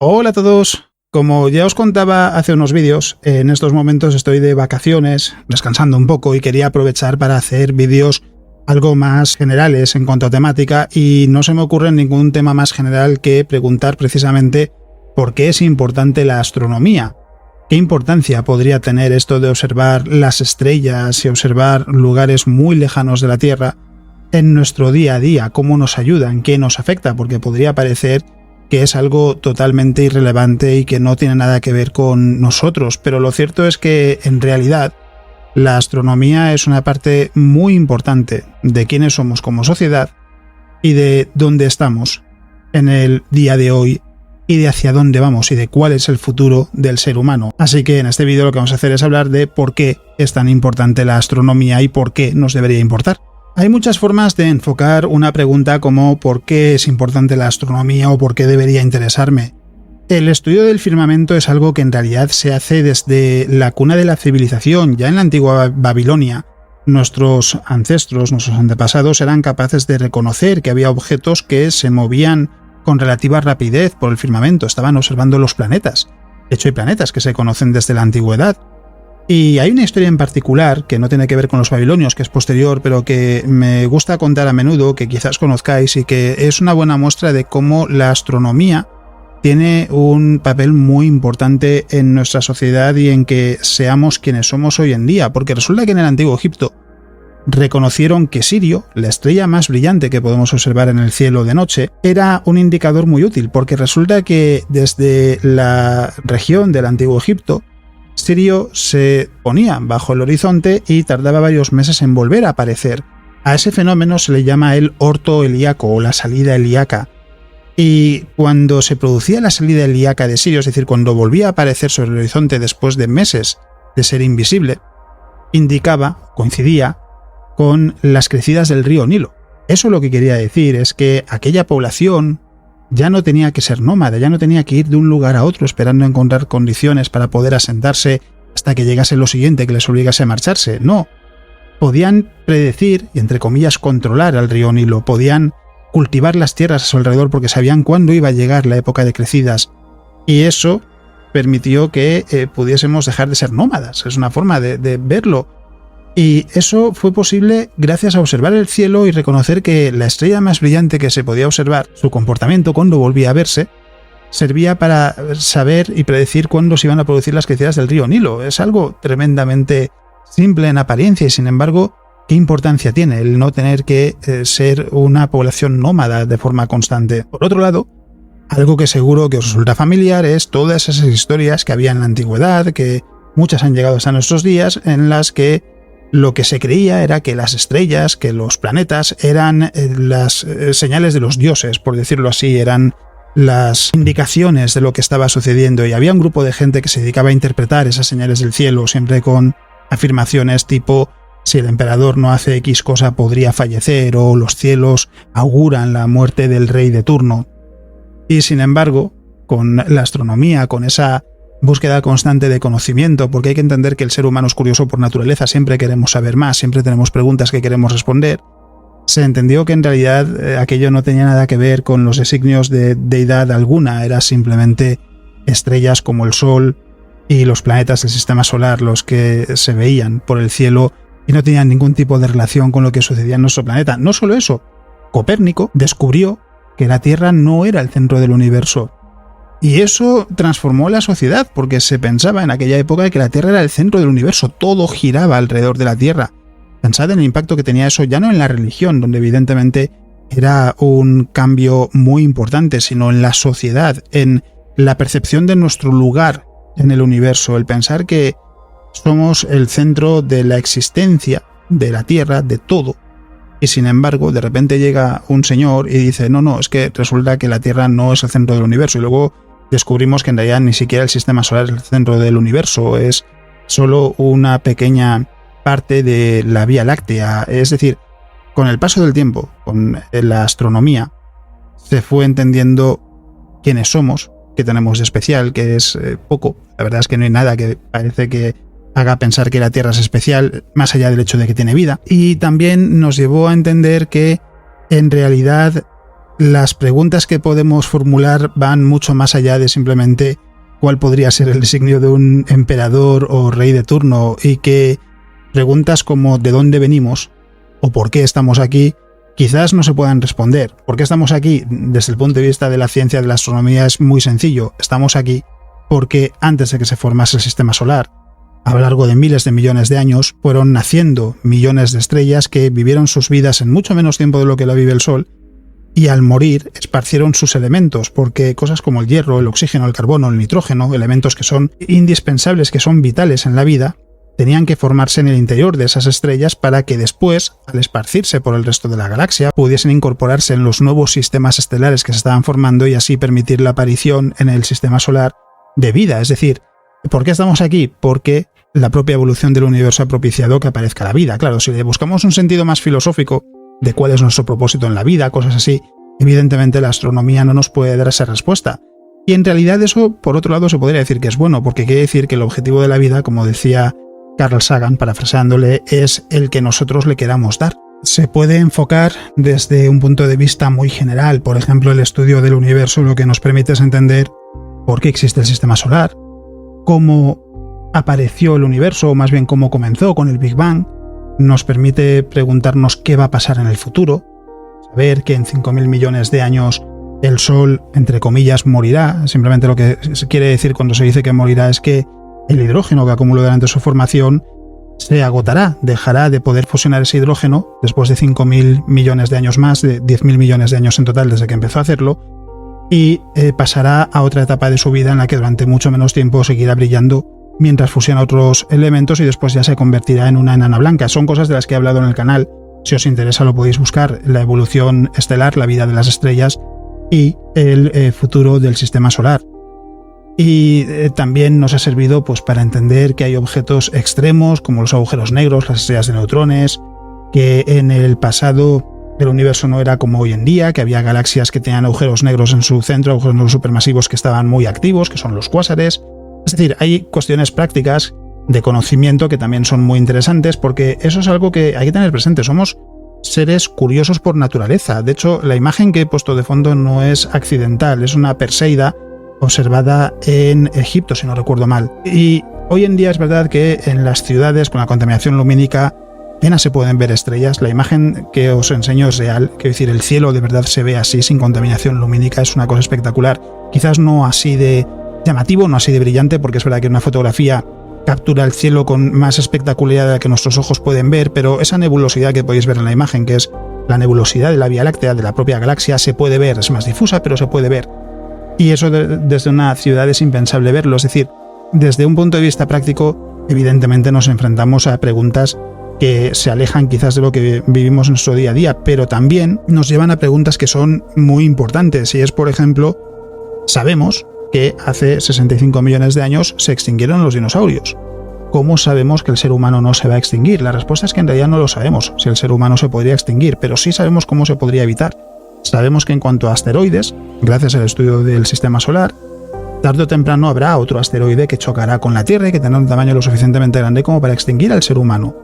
Hola a todos. Como ya os contaba hace unos vídeos, en estos momentos estoy de vacaciones, descansando un poco y quería aprovechar para hacer vídeos algo más generales en cuanto a temática y no se me ocurre ningún tema más general que preguntar precisamente por qué es importante la astronomía. ¿Qué importancia podría tener esto de observar las estrellas y observar lugares muy lejanos de la Tierra en nuestro día a día? ¿Cómo nos ayudan? ¿Qué nos afecta? Porque podría parecer que es algo totalmente irrelevante y que no tiene nada que ver con nosotros, pero lo cierto es que en realidad la astronomía es una parte muy importante de quiénes somos como sociedad y de dónde estamos en el día de hoy y de hacia dónde vamos y de cuál es el futuro del ser humano. Así que en este vídeo lo que vamos a hacer es hablar de por qué es tan importante la astronomía y por qué nos debería importar. Hay muchas formas de enfocar una pregunta como ¿por qué es importante la astronomía o por qué debería interesarme? El estudio del firmamento es algo que en realidad se hace desde la cuna de la civilización. Ya en la antigua Babilonia, nuestros ancestros, nuestros antepasados eran capaces de reconocer que había objetos que se movían con relativa rapidez por el firmamento. Estaban observando los planetas. De hecho, hay planetas que se conocen desde la antigüedad. Y hay una historia en particular que no tiene que ver con los babilonios, que es posterior, pero que me gusta contar a menudo, que quizás conozcáis y que es una buena muestra de cómo la astronomía tiene un papel muy importante en nuestra sociedad y en que seamos quienes somos hoy en día, porque resulta que en el antiguo Egipto reconocieron que Sirio, la estrella más brillante que podemos observar en el cielo de noche, era un indicador muy útil, porque resulta que desde la región del antiguo Egipto, Sirio se ponía bajo el horizonte y tardaba varios meses en volver a aparecer. A ese fenómeno se le llama el orto helíaco o la salida helíaca. Y cuando se producía la salida helíaca de Sirio, es decir, cuando volvía a aparecer sobre el horizonte después de meses de ser invisible, coincidía con las crecidas del río Nilo. Eso lo que quería decir es que aquella población ya no tenía que ser nómada, ya no tenía que ir de un lugar a otro esperando encontrar condiciones para poder asentarse hasta que llegase lo siguiente que les obligase a marcharse. No, podían predecir y entre comillas controlar al río Nilo, podían cultivar las tierras a su alrededor porque sabían cuándo iba a llegar la época de crecidas y eso permitió que pudiésemos dejar de ser nómadas. Es una forma de verlo. Y eso fue posible gracias a observar el cielo y reconocer que la estrella más brillante que se podía observar, su comportamiento cuando volvía a verse, servía para saber y predecir cuándo se iban a producir las crecidas del río Nilo. Es algo tremendamente simple en apariencia y sin embargo, ¿qué importancia tiene el no tener que ser una población nómada de forma constante? Por otro lado, algo que seguro que os resulta familiar es todas esas historias que había en la antigüedad, que muchas han llegado hasta nuestros días, en las que lo que se creía era que las estrellas, que los planetas eran las señales de los dioses, por decirlo así, eran las indicaciones de lo que estaba sucediendo y había un grupo de gente que se dedicaba a interpretar esas señales del cielo, siempre con afirmaciones tipo si el emperador no hace X cosa podría fallecer o los cielos auguran la muerte del rey de turno. Y sin embargo, con la astronomía, con esa búsqueda constante de conocimiento, porque hay que entender que el ser humano es curioso por naturaleza, siempre queremos saber más, siempre tenemos preguntas que queremos responder, se entendió que en realidad aquello no tenía nada que ver con los designios de deidad alguna, era simplemente estrellas como el Sol y los planetas del sistema solar los que se veían por el cielo y no tenían ningún tipo de relación con lo que sucedía en nuestro planeta. No solo eso, Copérnico descubrió que la Tierra no era el centro del universo. Y eso transformó la sociedad, porque se pensaba en aquella época que la Tierra era el centro del universo, todo giraba alrededor de la Tierra. Pensad en el impacto que tenía eso ya no en la religión, donde evidentemente era un cambio muy importante, sino en la sociedad, en la percepción de nuestro lugar en el universo, el pensar que somos el centro de la existencia de la Tierra, de todo. Y sin embargo, de repente llega un señor y dice, no, es que resulta que la Tierra no es el centro del universo, y luego descubrimos que en realidad ni siquiera el sistema solar es el centro del universo, es solo una pequeña parte de la Vía Láctea. Es decir, con el paso del tiempo, con la astronomía, se fue entendiendo quiénes somos, qué tenemos de especial, que es poco. La verdad es que no hay nada que parece que haga pensar que la Tierra es especial, más allá del hecho de que tiene vida. Y también nos llevó a entender que, en realidad, las preguntas que podemos formular van mucho más allá de simplemente cuál podría ser el designio de un emperador o rey de turno, y que preguntas como ¿de dónde venimos? O ¿por qué estamos aquí? Quizás no se puedan responder. ¿Por qué estamos aquí? Desde el punto de vista de la ciencia de la astronomía es muy sencillo. Estamos aquí porque antes de que se formase el sistema solar, a lo largo de miles de millones de años, fueron naciendo millones de estrellas que vivieron sus vidas en mucho menos tiempo de lo que la vive el Sol, y al morir esparcieron sus elementos, porque cosas como el hierro, el oxígeno, el carbono, el nitrógeno, elementos que son indispensables, que son vitales en la vida, tenían que formarse en el interior de esas estrellas para que después, al esparcirse por el resto de la galaxia, pudiesen incorporarse en los nuevos sistemas estelares que se estaban formando y así permitir la aparición en el sistema solar de vida. Es decir, ¿por qué estamos aquí? Porque la propia evolución del universo ha propiciado que aparezca la vida. Claro, si le buscamos un sentido más filosófico de cuál es nuestro propósito en la vida, cosas así, evidentemente la astronomía no nos puede dar esa respuesta. Y en realidad eso, por otro lado, se podría decir que es bueno, porque quiere decir que el objetivo de la vida, como decía Carl Sagan, parafraseándole, es el que nosotros le queramos dar. Se puede enfocar desde un punto de vista muy general, por ejemplo, el estudio del universo lo que nos permite es entender por qué existe el sistema solar, cómo apareció el universo, o más bien cómo comenzó con el Big Bang, nos permite preguntarnos qué va a pasar en el futuro, saber que en 5.000 millones de años el Sol, entre comillas, morirá. Simplemente lo que se quiere decir cuando se dice que morirá es que el hidrógeno que acumuló durante su formación se agotará, dejará de poder fusionar ese hidrógeno después de 5.000 millones de años más, de 10.000 millones de años en total desde que empezó a hacerlo, y pasará a otra etapa de su vida en la que durante mucho menos tiempo seguirá brillando mientras fusiona otros elementos y después ya se convertirá en una enana blanca. Son cosas de las que he hablado en el canal. Si os interesa lo podéis buscar: la evolución estelar, la vida de las estrellas y el futuro del sistema solar. Y también nos ha servido pues para entender que hay objetos extremos como los agujeros negros, las estrellas de neutrones, que en el pasado el universo no era como hoy en día, que había galaxias que tenían agujeros negros en su centro, agujeros negros supermasivos que estaban muy activos, que son los cuásares. Es decir, hay cuestiones prácticas de conocimiento que también son muy interesantes, porque eso es algo que hay que tener presente. Somos seres curiosos por naturaleza. De hecho, la imagen que he puesto de fondo no es accidental, es una Perseida observada en Egipto, si no recuerdo mal. Y hoy en día es verdad que en las ciudades con la contaminación lumínica apenas se pueden ver estrellas. La imagen que os enseño es real, quiero decir, el cielo de verdad se ve así, sin contaminación lumínica, es una cosa espectacular. Quizás no así de llamativo, no así de brillante, porque es verdad que una fotografía captura el cielo con más espectacularidad de la que nuestros ojos pueden ver, pero esa nebulosidad que podéis ver en la imagen, que es la nebulosidad de la Vía Láctea, de la propia galaxia, se puede ver, es más difusa, pero se puede ver. Y eso desde una ciudad es impensable verlo. Es decir, desde un punto de vista práctico, evidentemente nos enfrentamos a preguntas que se alejan quizás de lo que vivimos en nuestro día a día, pero también nos llevan a preguntas que son muy importantes. Y es, por ejemplo, sabemos que hace 65 millones de años se extinguieron los dinosaurios. ¿Cómo sabemos que el ser humano no se va a extinguir? La respuesta es que en realidad no lo sabemos si el ser humano se podría extinguir, pero sí sabemos cómo se podría evitar. Sabemos que en cuanto a asteroides, gracias al estudio del sistema solar, tarde o temprano habrá otro asteroide que chocará con la Tierra y que tendrá un tamaño lo suficientemente grande como para extinguir al ser humano.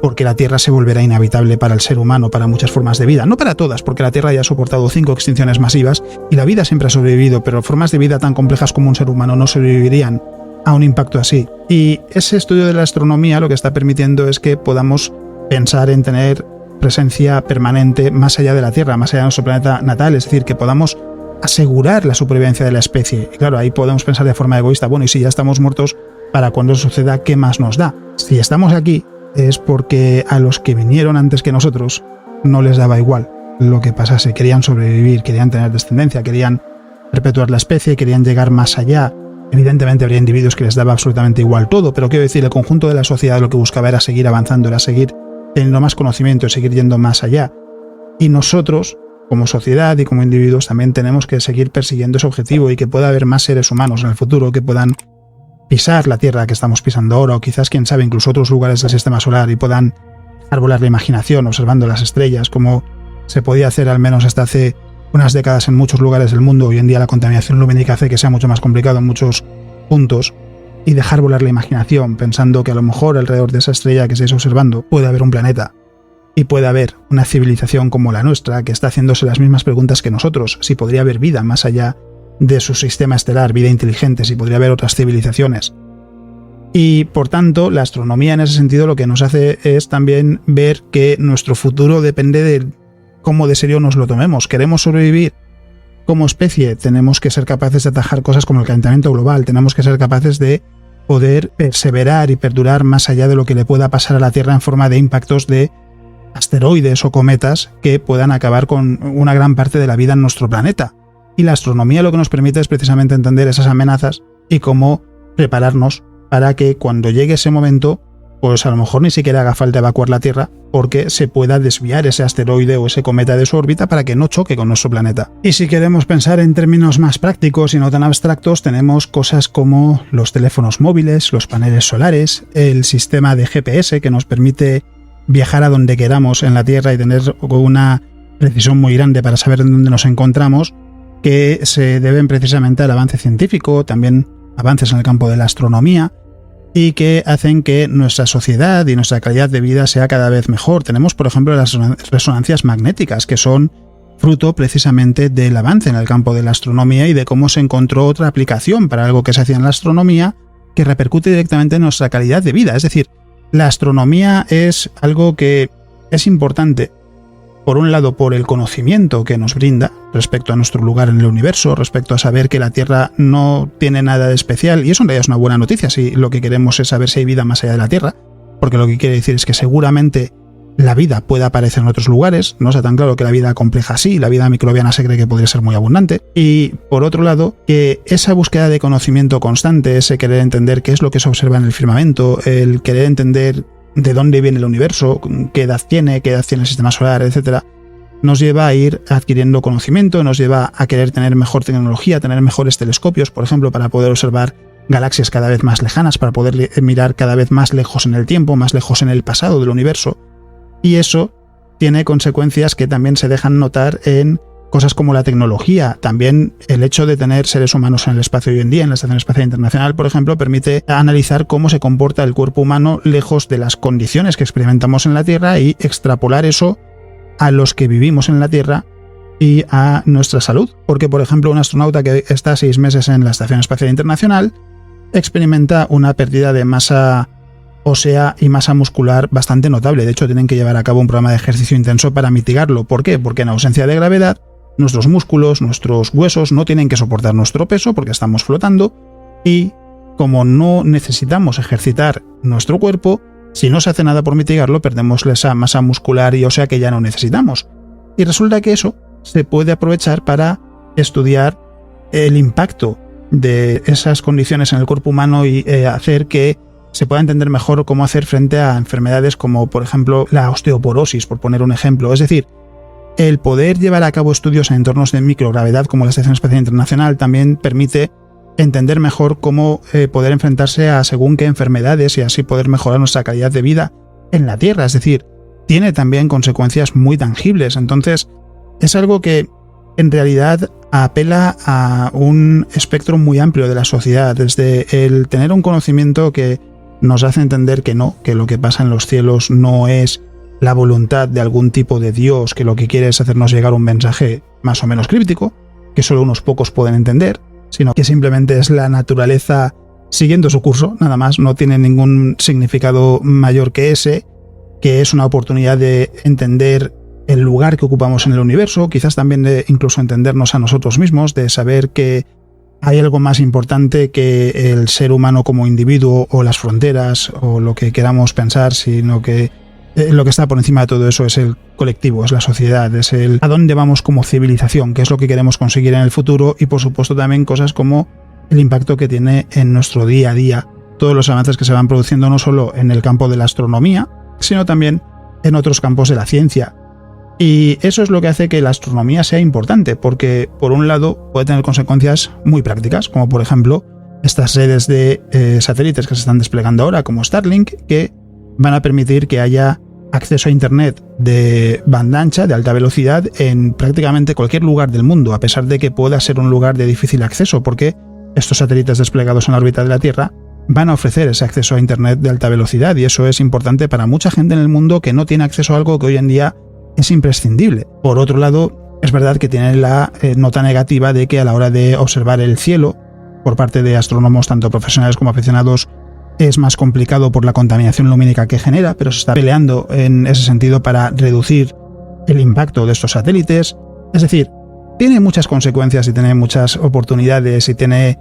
Porque la Tierra se volverá inhabitable para el ser humano, para muchas formas de vida. No para todas, porque la Tierra ya ha soportado 5 extinciones masivas y la vida siempre ha sobrevivido, pero formas de vida tan complejas como un ser humano no sobrevivirían a un impacto así. Y ese estudio de la astronomía lo que está permitiendo es que podamos pensar en tener presencia permanente más allá de la Tierra, más allá de nuestro planeta natal, es decir, que podamos asegurar la supervivencia de la especie. Y claro, ahí podemos pensar de forma egoísta, bueno, y si ya estamos muertos, para cuando suceda, ¿qué más nos da? Si estamos aquí, es porque a los que vinieron antes que nosotros no les daba igual lo que pasase, querían sobrevivir, querían tener descendencia, querían perpetuar la especie, querían llegar más allá. Evidentemente habría individuos que les daba absolutamente igual todo, pero quiero decir, el conjunto de la sociedad lo que buscaba era seguir avanzando, era seguir teniendo más conocimiento y seguir yendo más allá. Y nosotros, como sociedad y como individuos, también tenemos que seguir persiguiendo ese objetivo y que pueda haber más seres humanos en el futuro que puedan pisar la Tierra que estamos pisando ahora, o quizás, quién sabe, incluso otros lugares del sistema solar, y puedan dejar volar la imaginación observando las estrellas, como se podía hacer al menos hasta hace unas décadas en muchos lugares del mundo. Hoy en día la contaminación lumínica hace que sea mucho más complicado en muchos puntos, y dejar volar la imaginación pensando que a lo mejor alrededor de esa estrella que estáis observando puede haber un planeta y puede haber una civilización como la nuestra que está haciéndose las mismas preguntas que nosotros, si podría haber vida más allá de su sistema estelar, vida inteligente, si podría haber otras civilizaciones. Y por tanto, la astronomía en ese sentido lo que nos hace es también ver que nuestro futuro depende de cómo de serio nos lo tomemos. ¿Queremos sobrevivir como especie? Tenemos que ser capaces de atajar cosas como el calentamiento global, tenemos que ser capaces de poder perseverar y perdurar más allá de lo que le pueda pasar a la Tierra en forma de impactos de asteroides o cometas que puedan acabar con una gran parte de la vida en nuestro planeta. Y la astronomía lo que nos permite es precisamente entender esas amenazas y cómo prepararnos para que cuando llegue ese momento, pues a lo mejor ni siquiera haga falta evacuar la Tierra porque se pueda desviar ese asteroide o ese cometa de su órbita para que no choque con nuestro planeta. Y si queremos pensar en términos más prácticos y no tan abstractos, tenemos cosas como los teléfonos móviles, los paneles solares, el sistema de GPS que nos permite viajar a donde queramos en la Tierra y tener una precisión muy grande para saber en dónde nos encontramos, que se deben precisamente al avance científico, también avances en el campo de la astronomía, y que hacen que nuestra sociedad y nuestra calidad de vida sea cada vez mejor. Tenemos, por ejemplo, las resonancias magnéticas, que son fruto precisamente del avance en el campo de la astronomía y de cómo se encontró otra aplicación para algo que se hacía en la astronomía que repercute directamente en nuestra calidad de vida. Es decir, la astronomía es algo que es importante, por un lado, por el conocimiento que nos brinda respecto a nuestro lugar en el universo, respecto a saber que la Tierra no tiene nada de especial, y eso en realidad es una buena noticia si lo que queremos es saber si hay vida más allá de la Tierra, porque lo que quiere decir es que seguramente la vida puede aparecer en otros lugares. No está tan claro que la vida compleja sí, la vida microbiana se cree que podría ser muy abundante. Y por otro lado, que esa búsqueda de conocimiento constante, ese querer entender qué es lo que se observa en el firmamento, el querer entender de dónde viene el universo, qué edad tiene el sistema solar, etc., nos lleva a ir adquiriendo conocimiento, nos lleva a querer tener mejor tecnología, tener mejores telescopios, por ejemplo, para poder observar galaxias cada vez más lejanas, para poder mirar cada vez más lejos en el tiempo, más lejos en el pasado del universo. Y eso tiene consecuencias que también se dejan notar en cosas como la tecnología. También el hecho de tener seres humanos en el espacio hoy en día, en la Estación Espacial Internacional, por ejemplo, permite analizar cómo se comporta el cuerpo humano lejos de las condiciones que experimentamos en la Tierra y extrapolar eso a los que vivimos en la Tierra y a nuestra salud. Porque, por ejemplo, un astronauta que está 6 meses en la Estación Espacial Internacional experimenta una pérdida de masa ósea y masa muscular bastante notable. De hecho, tienen que llevar a cabo un programa de ejercicio intenso para mitigarlo. ¿Por qué? Porque en ausencia de gravedad, nuestros músculos, nuestros huesos no tienen que soportar nuestro peso porque estamos flotando, y como no necesitamos ejercitar nuestro cuerpo, si no se hace nada por mitigarlo, perdemos esa masa muscular y ósea que ya no necesitamos. Y resulta que eso se puede aprovechar para estudiar el impacto de esas condiciones en el cuerpo humano y hacer que se pueda entender mejor cómo hacer frente a enfermedades como, por ejemplo, la osteoporosis, por poner un ejemplo. Es decir, el poder llevar a cabo estudios en entornos de microgravedad como la Estación Espacial Internacional también permite entender mejor cómo poder enfrentarse a según qué enfermedades y así poder mejorar nuestra calidad de vida en la Tierra. Es decir, tiene también consecuencias muy tangibles. Entonces, es algo que en realidad apela a un espectro muy amplio de la sociedad, desde el tener un conocimiento que nos hace entender que no, que lo que pasa en los cielos no es la voluntad de algún tipo de Dios que lo que quiere es hacernos llegar un mensaje más o menos críptico, que solo unos pocos pueden entender, sino que simplemente es la naturaleza siguiendo su curso, nada más, no tiene ningún significado mayor que ese, que es una oportunidad de entender el lugar que ocupamos en el universo, quizás también de incluso entendernos a nosotros mismos, de saber que hay algo más importante que el ser humano como individuo o las fronteras o lo que queramos pensar, sino que lo que está por encima de todo eso es el colectivo, es la sociedad, es el a dónde vamos como civilización, qué es lo que queremos conseguir en el futuro, y por supuesto también cosas como el impacto que tiene en nuestro día a día todos los avances que se van produciendo no solo en el campo de la astronomía, sino también en otros campos de la ciencia. Y eso es lo que hace que la astronomía sea importante, porque por un lado puede tener consecuencias muy prácticas, como por ejemplo estas redes de satélites que se están desplegando ahora, como Starlink, que van a permitir que haya acceso a Internet de banda ancha, de alta velocidad, en prácticamente cualquier lugar del mundo, a pesar de que pueda ser un lugar de difícil acceso, porque estos satélites desplegados en la órbita de la Tierra van a ofrecer ese acceso a Internet de alta velocidad, y eso es importante para mucha gente en el mundo que no tiene acceso a algo que hoy en día es imprescindible. Por otro lado, es verdad que tiene la nota negativa de que a la hora de observar el cielo, por parte de astrónomos tanto profesionales como aficionados, es más complicado por la contaminación lumínica que genera, pero se está peleando en ese sentido para reducir el impacto de estos satélites. Es decir, tiene muchas consecuencias y tiene muchas oportunidades y tiene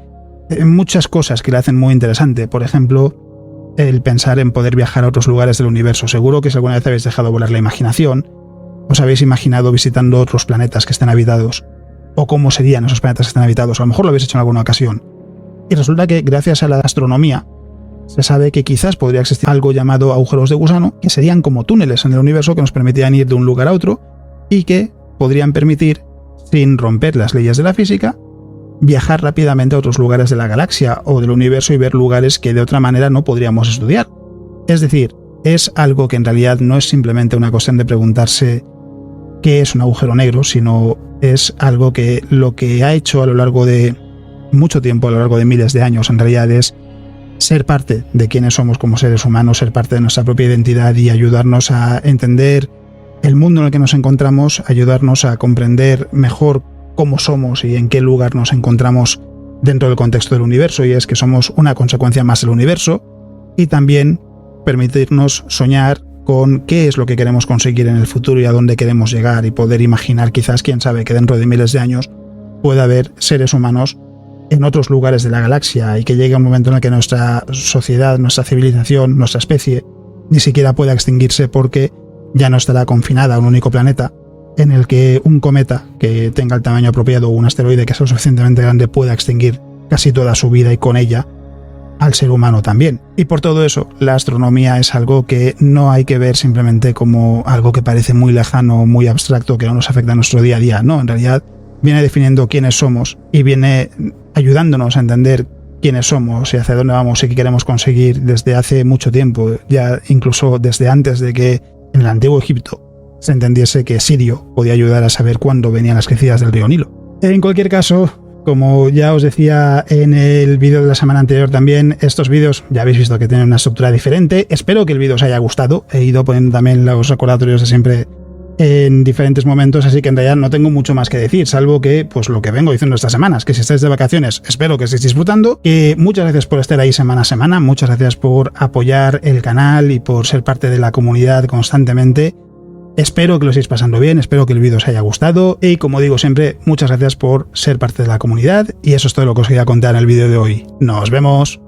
muchas cosas que le hacen muy interesante. Por ejemplo, el pensar en poder viajar a otros lugares del universo. Seguro que si alguna vez habéis dejado volar la imaginación, os habéis imaginado visitando otros planetas que estén habitados, o cómo serían esos planetas que estén habitados. A lo mejor lo habéis hecho en alguna ocasión. Y resulta que gracias a la astronomía se sabe que quizás podría existir algo llamado agujeros de gusano, que serían como túneles en el universo que nos permitirían ir de un lugar a otro y que podrían permitir, sin romper las leyes de la física, viajar rápidamente a otros lugares de la galaxia o del universo y ver lugares que de otra manera no podríamos estudiar. Es decir, es algo que en realidad no es simplemente una cuestión de preguntarse qué es un agujero negro, sino es algo que lo que ha hecho a lo largo de mucho tiempo, a lo largo de miles de años, en realidad es ser parte de quienes somos como seres humanos, ser parte de nuestra propia identidad y ayudarnos a entender el mundo en el que nos encontramos, ayudarnos a comprender mejor cómo somos y en qué lugar nos encontramos dentro del contexto del universo, y es que somos una consecuencia más del universo, y también permitirnos soñar con qué es lo que queremos conseguir en el futuro y a dónde queremos llegar, y poder imaginar quizás, quién sabe, que dentro de miles de años pueda haber seres humanos en otros lugares de la galaxia y que llegue un momento en el que nuestra sociedad, nuestra civilización, nuestra especie ni siquiera pueda extinguirse porque ya no estará confinada a un único planeta, en el que un cometa que tenga el tamaño apropiado o un asteroide que sea lo suficientemente grande pueda extinguir casi toda su vida y con ella al ser humano también. Y por todo eso, la astronomía es algo que no hay que ver simplemente como algo que parece muy lejano, muy abstracto, que no nos afecta a nuestro día a día. No, en realidad viene definiendo quiénes somos y viene ayudándonos a entender quiénes somos y hacia dónde vamos y qué queremos conseguir desde hace mucho tiempo, ya incluso desde antes de que en el antiguo Egipto se entendiese que Sirio podía ayudar a saber cuándo venían las crecidas del río Nilo. En cualquier caso, como ya os decía en el vídeo de la semana anterior también, estos vídeos ya habéis visto que tienen una estructura diferente. Espero que el vídeo os haya gustado. He ido poniendo también los recordatorios de siempre en diferentes momentos, así que en realidad no tengo mucho más que decir, salvo que, pues lo que vengo diciendo estas semanas, que si estáis de vacaciones, espero que estéis disfrutando, que muchas gracias por estar ahí semana a semana, muchas gracias por apoyar el canal y por ser parte de la comunidad constantemente. Espero que lo estéis pasando bien, espero que el vídeo os haya gustado y, como digo siempre, muchas gracias por ser parte de la comunidad, y eso es todo lo que os quería contar en el vídeo de hoy. ¡Nos vemos!